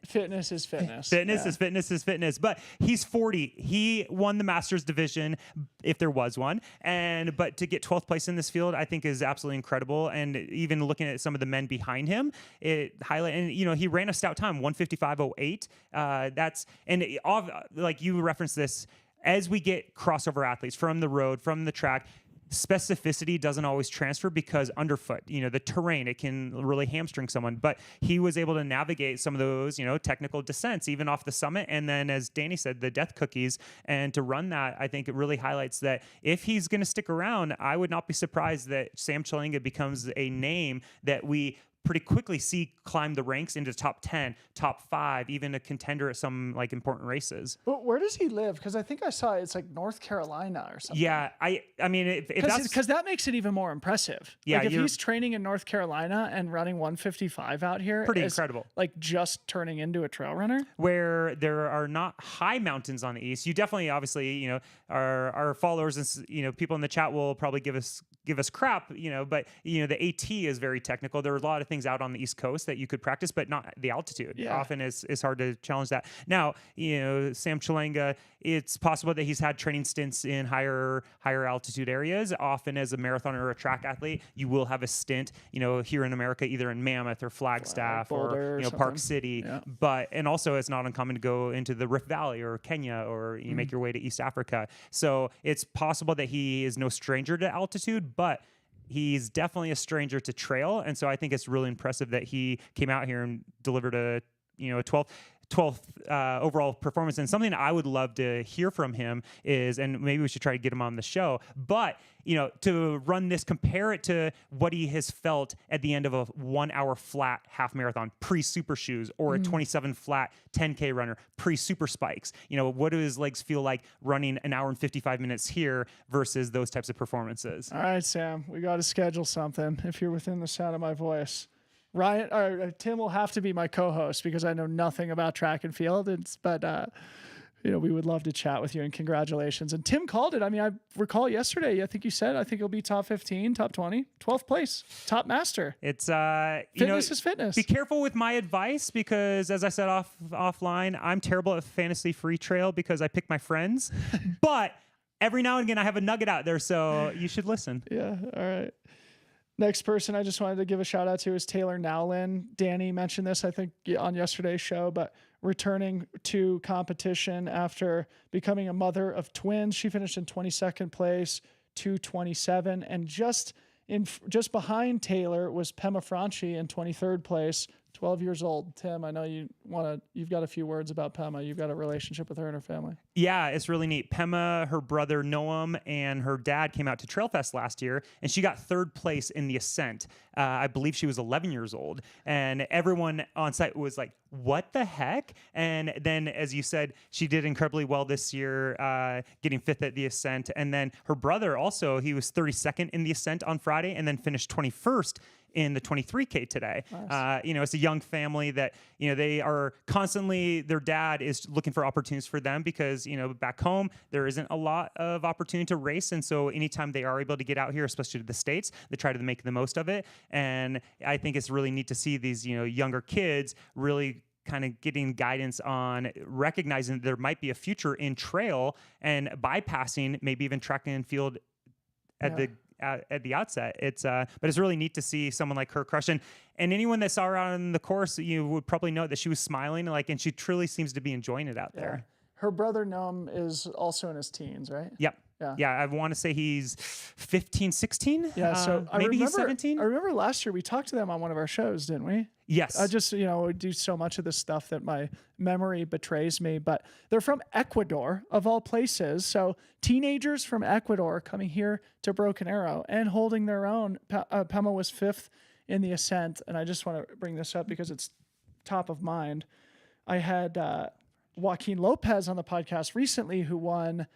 Fitness is fitness. Fitness is fitness. But he's 40. He won the Masters division, if there was one. But to get 12th place in this field, I think is absolutely incredible. And even looking at some of the men behind him, he ran a stout time, 155.08. Like you referenced this. As we get crossover athletes from the road, from the track, specificity doesn't always transfer because underfoot, the terrain, it can really hamstring someone. But he was able to navigate some of those, technical descents, even off the summit. And then, as Danny said, the death cookies. And to run that, I think it really highlights that if he's going to stick around, I would not be surprised that Sam Chalanga becomes a name that we pretty quickly see climb the ranks into top 10, top 5, even a contender at some like important races. But where does he live? Because I think I saw it's like North Carolina or something. Yeah, I mean, if that's because that makes it even more impressive. Yeah, like if he's training in North Carolina and running 155 out here, pretty incredible. Like just turning into a trail runner, where there are not high mountains on the east. You definitely, obviously, our followers and people in the chat will probably give us crap, but the AT is very technical. There are a lot of things out on the East Coast that you could practice, but not the altitude. Yeah. Often is hard to challenge that. Now, Sam Chalanga, it's possible that he's had training stints in higher altitude areas. Often as a marathoner or a track athlete, you will have a stint, here in America, either in Mammoth or Flagstaff or Park City. Yeah. And also it's not uncommon to go into the Rift Valley or Kenya or you make your way to East Africa. So it's possible that he is no stranger to altitude, but he's definitely a stranger to trail. And so I think it's really impressive that he came out here and delivered a 12th overall performance. And something I would love to hear from him is, and maybe we should try to get him on the show, but to run this, compare it to what he has felt at the end of a 1 hour flat half marathon pre-super shoes, or a 27 flat 10K runner pre-super spikes. What do his legs feel like running an hour and 55 minutes here versus those types of performances? All right, Sam, we got to schedule something if you're within the sound of my voice. Ryan or Tim will have to be my co-host because I know nothing about track and field. But we would love to chat with you, and congratulations. And Tim called it. I mean, I recall yesterday, I think you said, I think he'll be top 15, top 20, 12th place, top master. It's, fitness is fitness. Be careful with my advice because, as I said offline, I'm terrible at fantasy free trail because I pick my friends. But every now and again I have a nugget out there, so you should listen. Yeah. All right. Next person I just wanted to give a shout out to is Taylor Nowlin. Danny mentioned this, I think, on yesterday's show, but returning to competition after becoming a mother of twins. She finished in 22nd place, 2:27, and just behind Taylor was Pema Franchi in 23rd place, 12 years old. Tim, I know you've got a few words about Pema. You've got a relationship with her and her family. Yeah, it's really neat. Pema, her brother Noam, and her dad came out to Trail Fest last year, and she got 3rd place in the Ascent. I believe she was 11 years old, and everyone on site was like, what the heck? And then, as you said, she did incredibly well this year, getting 5th at the Ascent. And then her brother also, he was 32nd in the Ascent on Friday, and then finished 21st in the 23K today. Nice. It's a young family that, they are constantly, their dad is looking for opportunities for them because, back home, there isn't a lot of opportunity to race. And so anytime they are able to get out here, especially to the States, they try to make the most of it. And I think it's really neat to see these, younger kids really kind of getting guidance on recognizing that there might be a future in trail and bypassing maybe even track and field at the outset. But it's really neat to see someone like her crushing. And anyone that saw her out on the course, you would probably know that she was smiling, and she truly seems to be enjoying it out there. Her brother Noam is also in his teens, right? Yep. Yeah, I want to say he's 15, 16. Yeah, so maybe he's 17. I remember last year we talked to them on one of our shows, didn't we? Yes. I just, we do so much of this stuff that my memory betrays me, but they're from Ecuador, of all places. So teenagers from Ecuador coming here to Broken Arrow and holding their own. Pema was 5th in the Ascent, and I just want to bring this up because it's top of mind. I had Joaquin Lopez on the podcast recently who won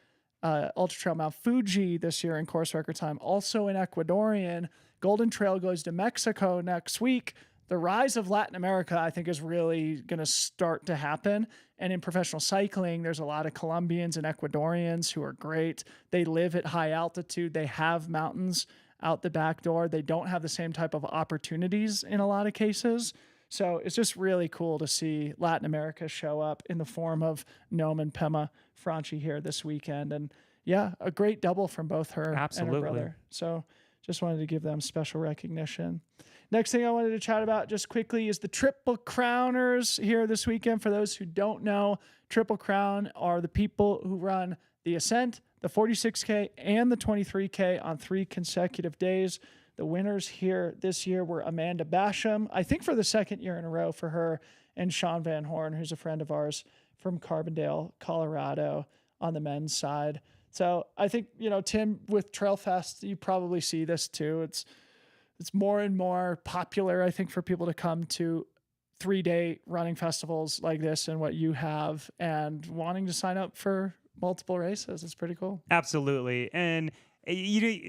Ultra Trail Mount Fuji this year in course record time, also an Ecuadorian. Golden Trail goes to Mexico next week. The rise of Latin America, I think, is really going to start to happen. And in professional cycling, there's a lot of Colombians and Ecuadorians who are great. They live at high altitude. They have mountains out the back door. They don't have the same type of opportunities in a lot of cases. So it's just really cool to see Latin America show up in the form of Noam and Pema Franchi here this weekend. And yeah, a great double from both her and her brother. So just wanted to give them special recognition. Next thing I wanted to chat about just quickly is the Triple Crowners here this weekend. For those who don't know, Triple Crown are the people who run the Ascent, the 46K, and the 23K on 3 consecutive days. The winners here this year were Amanda Basham, I think for the 2nd year in a row for her, and Sean Van Horn, who's a friend of ours from Carbondale, Colorado, on the men's side. So I think, Tim, with Trail Fest, you probably see this too. It's more and more popular, I think, for people to come to 3-day running festivals like this and what you have, and wanting to sign up for multiple races. It's pretty cool. Absolutely. And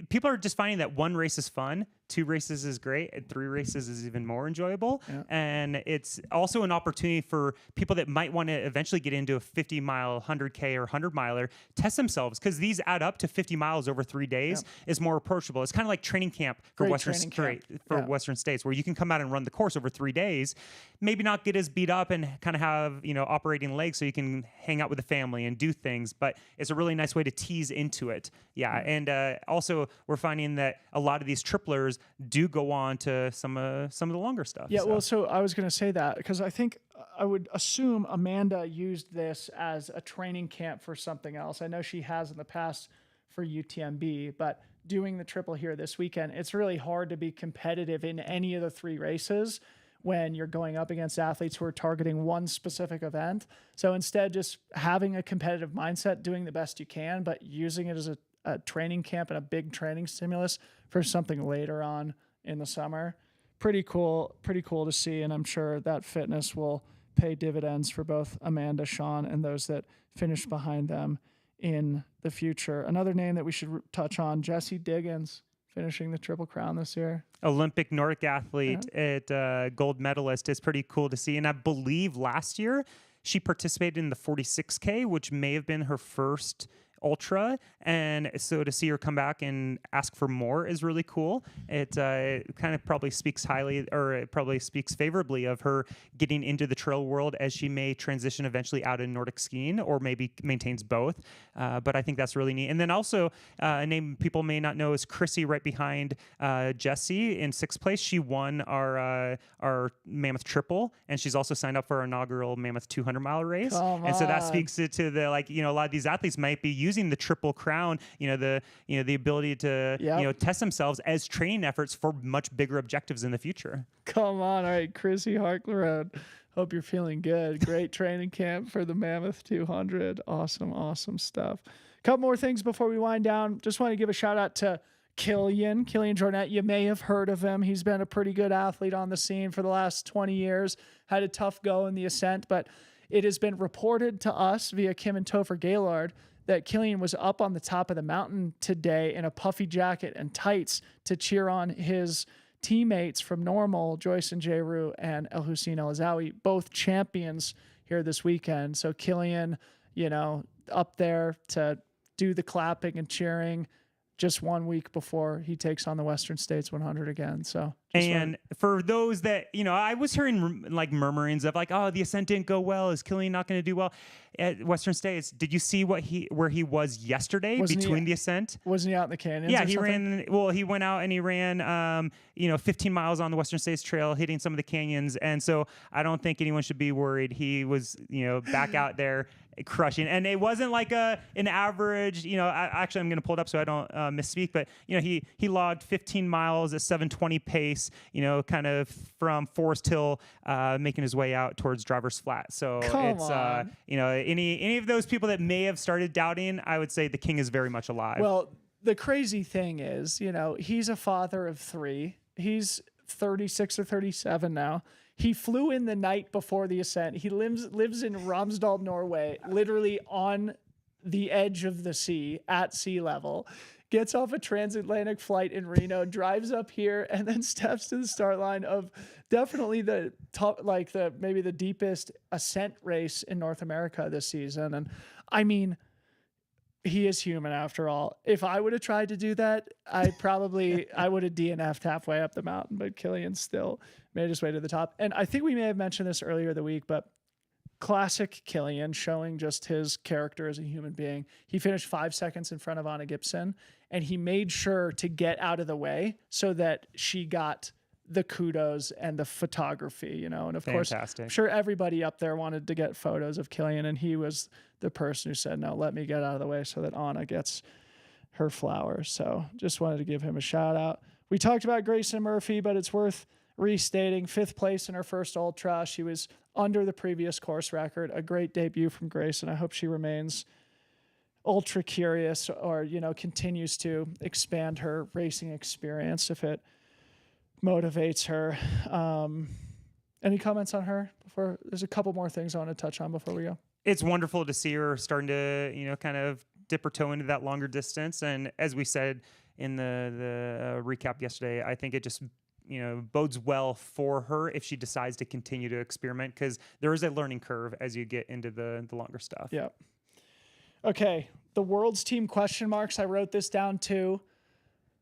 people are just finding that 1 race is fun, 2 races is great, and 3 races is even more enjoyable. Yeah. And it's also an opportunity for people that might want to eventually get into a 50-mile, 100K, or 100-miler, test themselves, because these add up to 50 miles over 3 days. Is more approachable. It's kind of like training camp for Western states, where you can come out and run the course over 3 days, maybe not get as beat up and kind of have operating legs so you can hang out with the family and do things. But it's a really nice way to tease into it. And also we're finding that a lot of these triplers do go on to some of the longer stuff. So I was going to say that because I think I would assume Amanda used this as a training camp for something else. I know she has in the past for UTMB, but doing the triple here this weekend, it's really hard to be competitive in any of the 3 races when you're going up against athletes who are targeting one specific event. So instead, just having a competitive mindset, doing the best you can, but using it as a training camp and a big training stimulus for something later on in the summer. Pretty cool to see. And I'm sure that fitness will pay dividends for both Amanda, Sean, and those that finish behind them in the future. Another name that we should touch on, Jessie Diggins, finishing the Triple Crown this year. Olympic Nordic athlete, gold medalist. It's pretty cool to see. And I believe last year she participated in the 46K, which may have been her first ultra, and so to see her come back and ask for more is really cool. It kind of probably speaks highly, or it probably speaks favorably of her getting into the trail world, as she may transition eventually out in Nordic skiing, or maybe maintains both. But I think that's really neat. And then also a name people may not know is Chrissy, right behind Jesse in 6th place. She won our Mammoth Triple, and she's also signed up for our inaugural Mammoth 200-mile race. And so that speaks to the, like, you know, a lot of these athletes might be using the Triple Crown, the ability to test themselves as training efforts for much bigger objectives in the future. Come on. All right, Chrissy Harklerode. Hope you're feeling good. Great training camp for the Mammoth 200. Awesome stuff. Couple more things before we wind down. Just want to give a shout out to Killian Jornet. You may have heard of him. He's been a pretty good athlete on the scene for the last 20 years. Had a tough go in the ascent, but it has been reported to us via Kim and Topher Gaylord that Killian was up on the top of the mountain today in a puffy jacket and tights to cheer on his teammates from Normal, Joyce and Jayru and El Hussein El Azawi, both champions here this weekend. So Killian, up there to do the clapping and cheering just 1 week before he takes on the Western States 100 again. So, and for those that, I was hearing like murmurings of like, oh, the ascent didn't go well. Is Killian not going to do well at Western States? Did you see where he was yesterday between the ascent? Wasn't he out in the canyons? Yeah, he went out and he ran, 15 miles on the Western States Trail, hitting some of the canyons. And so I don't think anyone should be worried. He was, back out there crushing. And it wasn't like an average, actually I'm going to pull it up so I don't misspeak, but he logged 15 miles at 7:20 pace, kind of from Forest Hill, making his way out towards Driver's Flat. So any of those people that may have started doubting, I would say the king is very much alive. Well, the crazy thing is, he's a father of 3. He's 36 or 37 now. He flew in the night before the ascent. He lives in Romsdal, Norway, literally on the edge of the sea, at sea level. Gets off a transatlantic flight in Reno, drives up here, and then steps to the start line of definitely the top, maybe the deepest ascent race in North America this season. And I mean, he is human after all. If I would have tried to do that, I would have DNF'd halfway up the mountain, but Killian still made his way to the top. And I think we may have mentioned this earlier in the week, but classic Killian, showing just his character as a human being. He finished 5 seconds in front of Anna Gibson, and he made sure to get out of the way so that she got the kudos and the photography, and of course, I'm sure everybody up there wanted to get photos of Killian, and he was the person who said, no, let me get out of the way so that Anna gets her flowers. So just wanted to give him a shout out. We talked about Grayson Murphy, but it's worth restating. 5th place in her first ultra. She was under the previous course record. A great debut from Grayson. I hope she remains ultra curious or, continues to expand her racing experience if it motivates her. Any comments on her before? There's a couple more things I want to touch on before we go. It's wonderful to see her starting to, kind of dip her toe into that longer distance. And as we said in the recap yesterday, I think it just, bodes well for her if she decides to continue to experiment, because there is a learning curve as you get into the longer stuff. Yeah. Okay. The world's team question marks. I wrote this down too.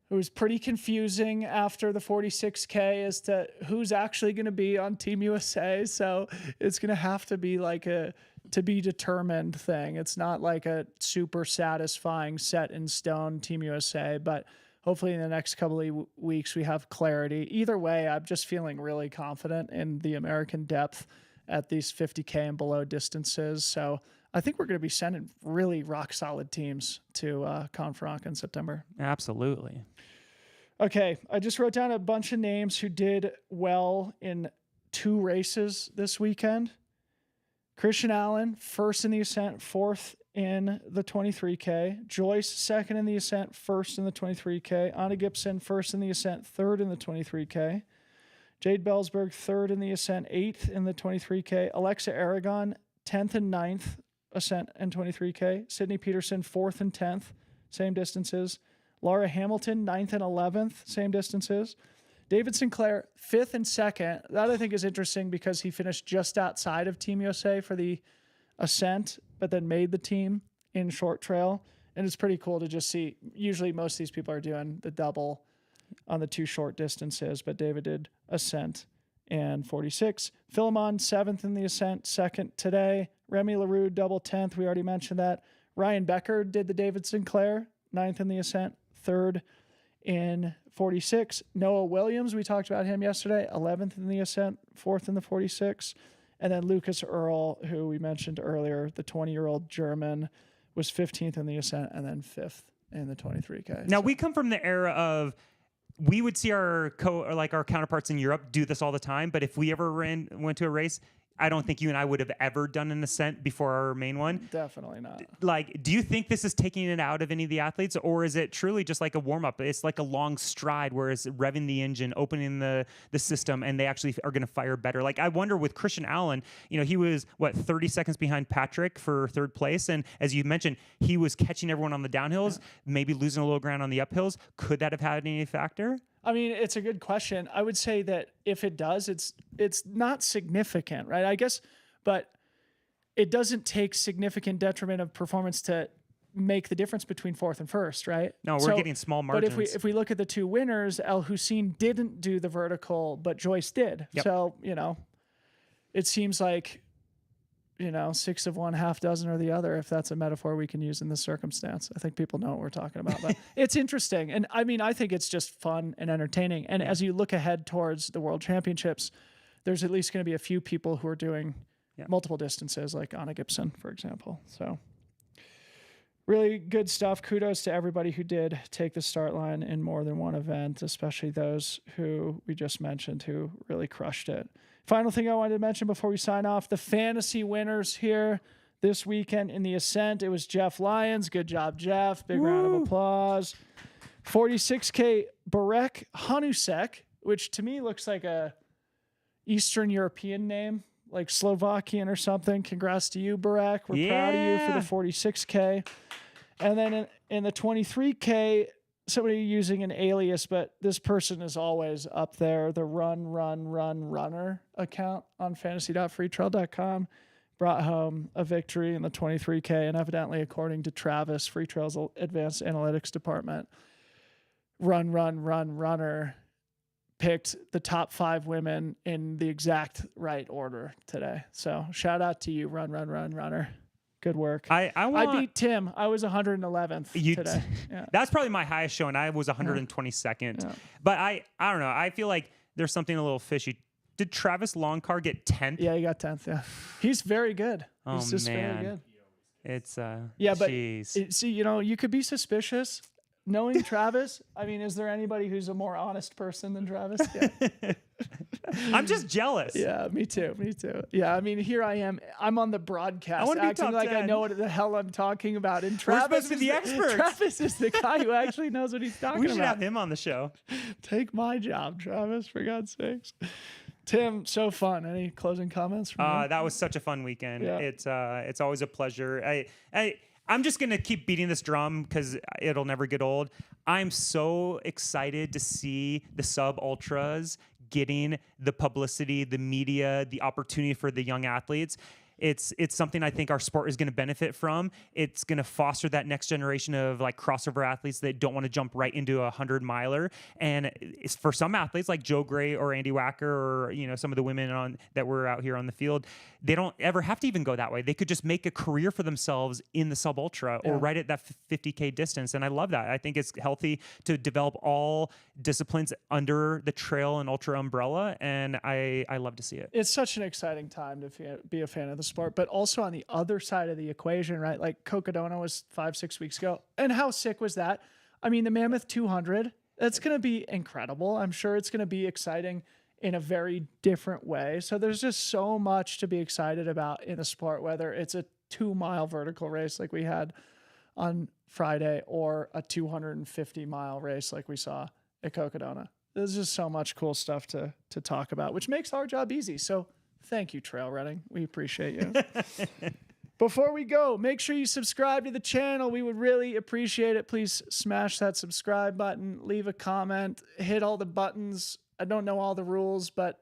It was pretty confusing after the 46K as to who's actually going to be on Team USA. So it's going to have to be like a to be determined thing. It's not like a super satisfying set in stone Team USA, but hopefully in the next couple of weeks we have clarity. Either way, I'm just feeling really confident in the American depth at these 50K and below distances. So I think we're going to be sending really rock solid teams to Conference in September. Absolutely. Okay, I just wrote down a bunch of names who did well in 2 races this weekend. Christian Allen, 1st in the ascent, 4th in the 23K. Joyce, 2nd in the ascent, 1st in the 23K. Anna Gibson, 1st in the ascent, 3rd in the 23K. Jade Belsberg, 3rd in the ascent, 8th in the 23K. Alexa Aragon, 10th and 9th ascent and 23K. Sydney Peterson, 4th and 10th, same distances. Laura Hamilton, 9th and 11th, same distances. David Sinclair, 5th and 2nd. That I think is interesting because he finished just outside of Team USA for the ascent, but then made the team in short trail. And it's pretty cool to just see. Usually most of these people are doing the double on the 2 short distances, but David did ascent and 46. Philemon 7th in the ascent, 2nd today. Remy LaRue double 10th. We already mentioned that. Ryan Becker did the David Sinclair, 9th in the ascent, 3rd in 46. Noah Williams, we talked about him yesterday, 11th in the ascent, 4th in the 46. And then Lucas Earl, who we mentioned earlier, the 20-year-old German, was 15th in the ascent and then 5th in the 23K. Now, we come from the era of we would see our our counterparts in Europe do this all the time, but if we ever went to a race, I don't think you and I would have ever done an ascent before our main one. Definitely not. Like, do you think this is taking it out of any of the athletes, or is it truly just like a warm-up? It's like a long stride where it's revving the engine, opening the system, and they actually are going to fire better. Like, I wonder with Christian Allen, he was, 30 seconds behind Patrick for 3rd place, and as you mentioned, he was catching everyone on the downhills, maybe losing a little ground on the uphills. Could that have had any factor? I mean, it's a good question. I would say that if it does, it's not significant, right? I guess, but it doesn't take significant detriment of performance to make the difference between 4th and 1st, right? No, we're getting small margins. But if we look at the 2 winners, El Hussein didn't do the vertical, but Joyce did. Yep. So, it seems like 6 of one, half dozen or the other, if that's a metaphor we can use in this circumstance. I think people know what we're talking about, but it's interesting. And I mean, I think it's just fun and entertaining. And as you look ahead towards the World Championships, there's at least going to be a few people who are doing multiple distances, like Anna Gibson, for example. So really good stuff. Kudos to everybody who did take the start line in more than one event, especially those who we just mentioned who really crushed it. Final thing I wanted to mention before we sign off, the fantasy winners here this weekend in the ascent. It was Jeff Lyons. Good job, Jeff. Big round of applause. 46K Barek Hanusek, which to me looks like a Eastern European name, like Slovakian or something. Congrats to you, Barek. We're proud of you for the 46K. And then in the 23K, somebody using an alias, but this person is always up there. The runner account on fantasy.freetrail.com brought home a victory in the 23K. And evidently, according to Travis, Freetrail's advanced analytics department, runner picked the top 5 women in the exact right order today. So shout out to you, runner. Good work. I beat Tim. I was 111th today. Yeah. That's probably my highest show, and I was 122nd. Yeah. But I don't know. I feel like there's something a little fishy. Did Travis Longcar get 10th? Yeah, he got 10th. Yeah, he's very good. He's just man. very good. It's yeah, but see, you could be suspicious. Knowing Travis, I mean, is there anybody who's a more honest person than Travis? Yeah. I'm just jealous. Yeah, me too. Yeah, I mean, here I am. I'm on the broadcast acting like 10. I know what the hell I'm talking about. And Travis We're supposed to be the experts. Travis is the guy who actually knows what he's talking about. We should have him on the show. Take my job, Travis, for God's sakes. Tim, so fun. Any closing comments from you? That was such a fun weekend. Yeah. It's always a pleasure. I'm just going to keep beating this drum because it'll never get old. I'm so excited to see the sub-ultras getting the publicity, the media, the opportunity for the young athletes. It's something I think our sport is going to benefit from. It's going to foster that next generation of like crossover athletes that don't want to jump right into a 100-miler. And it's for some athletes like Joe Gray or Andy Wacker or some of the women that were out here on the field, they don't ever have to even go that way. They could just make a career for themselves in the sub ultra or right at that 50K distance. And I love that. I think it's healthy to develop all disciplines under the trail and ultra umbrella. And I love to see it. It's such an exciting time to be a fan of the sport, but also on the other side of the equation, right? Like Cocodona was 5-6 weeks ago. And how sick was that? I mean, the Mammoth 200, that's going to be incredible. I'm sure it's going to be exciting in a very different way. So there's just so much to be excited about in the sport, whether it's a 2-mile vertical race like we had on Friday or a 250-mile race like we saw at Cocodona. There's just so much cool stuff to talk about, which makes our job easy. So thank you, Trail Running. We appreciate you. Before we go, make sure you subscribe to the channel. We would really appreciate it. Please smash that subscribe button, leave a comment, hit all the buttons. I don't know all the rules, but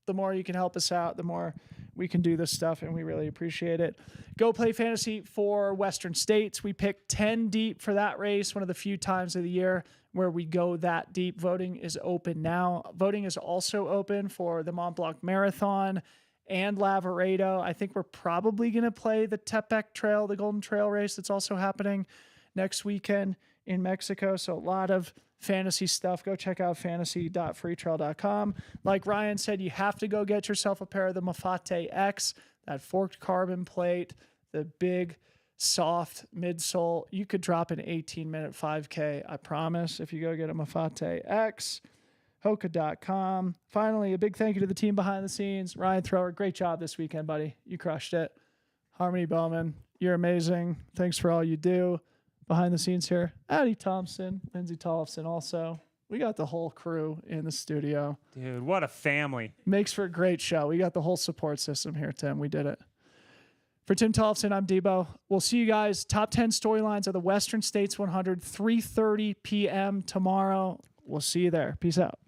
the more you can help us out, the more we can do this stuff, and we really appreciate it. Go play fantasy for Western States. We picked 10 deep for that race, one of the few times of the year where we go that deep. Voting is open now. Voting is also open for the Mont Blanc Marathon and Lavaredo. I think we're probably going to play the Tepec Trail, the Golden Trail race that's also happening next weekend in Mexico. So a lot of fantasy stuff. Go check out fantasy.freetrail.com. Like Ryan said, you have to go get yourself a pair of the Mafate X, that forked carbon plate, the big soft midsole. You could drop an 18-minute 5K, I promise, if you go get a Mafate X. Hoka.com. Finally, a big thank you to the team behind the scenes. Ryan Thrower, great job this weekend, buddy. You crushed it. Harmony Bowman, you're amazing. Thanks for all you do behind the scenes here. Addie Thompson, Lindsay Tollefson also. We got the whole crew in the studio. Dude, what a family. Makes for a great show. We got the whole support system here, Tim. We did it. For Tim Tollefson, I'm Debo. We'll see you guys. Top 10 storylines of the Western States 100, 3:30 p.m. tomorrow. We'll see you there. Peace out.